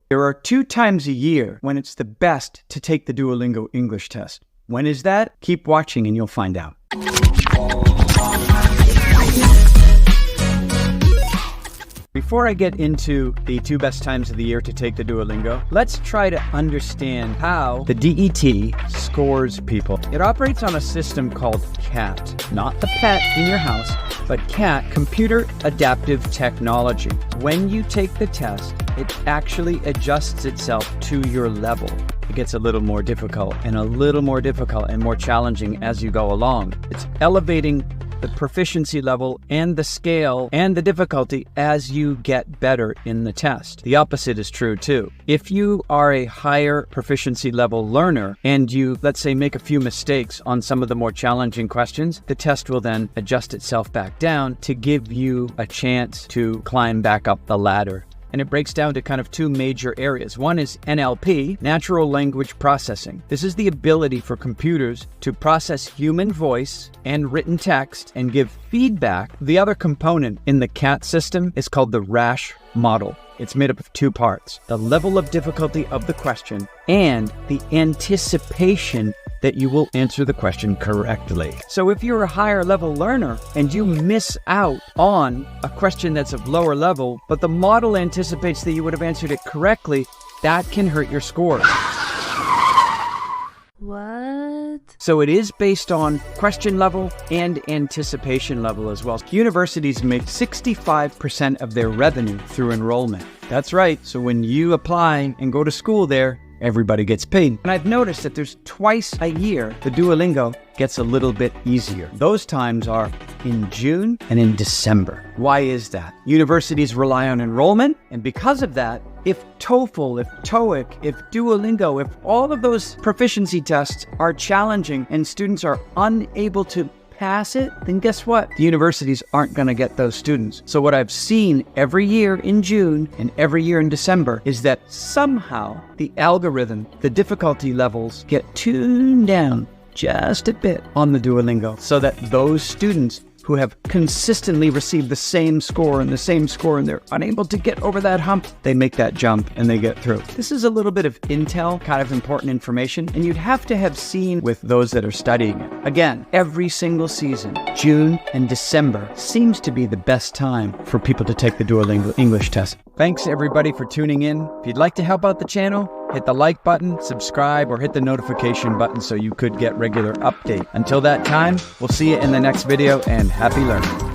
There are 2 times a year when it's the best to take the Duolingo English test. When is that? Keep watching and you'll find out. Before I get into the 2 best times of the year to take the Duolingo, let's try to understand how the DET scores people. It operates on a system called CAT, not the pet in your house, but CAT, Computer Adaptive Technology. When you take the test, it actually adjusts itself to your level. It gets a little more difficult and more challenging as you go along. It's elevating the proficiency level and the scale and the difficulty as you get better in the test. The opposite is true too. If you are a higher proficiency level learner and you, let's say, make a few mistakes on some of the more challenging questions, the test will then adjust itself back down to give you a chance to climb back up the ladder. And it breaks down to kind of 2 major areas. One is NLP, natural language processing. This is the ability for computers to process human voice and written text and give feedback. The other component in the CAT system is called the Rasch Model. It's made up of 2 parts: the level of difficulty of the question and the anticipation that you will answer the question correctly. So if you're a higher level learner and you miss out on a question that's of lower level, but the model anticipates that you would have answered it correctly, that can hurt your score. What? So it is based on question level and anticipation level as well. Universities make 65% of their revenue through enrollment. That's right. So when you apply and go to school there, everybody gets paid. And I've noticed that there's twice a year the Duolingo gets a little bit easier. Those times are in June and in December. Why is that? Universities rely on enrollment, and because of that, if TOEFL, if TOEIC, if Duolingo, if all of those proficiency tests are challenging and students are unable to pass it, then guess what? The universities aren't going to get those students. So what I've seen every year in June and every year in December is that somehow the algorithm, the difficulty levels get tuned down just a bit on the Duolingo so that those students who have consistently received the same score and they're unable to get over that hump, they make that jump and they get through. This is a little bit of intel, kind of important information, and you'd have to have seen with those that are studying it. Again, every single season, June and December seems to be the best time for people to take the Duolingo English test. Thanks everybody for tuning in. If you'd like to help out the channel, hit the like button, subscribe, or hit the notification button so you could get regular update. Until that time, we'll see you in the next video, and happy learning.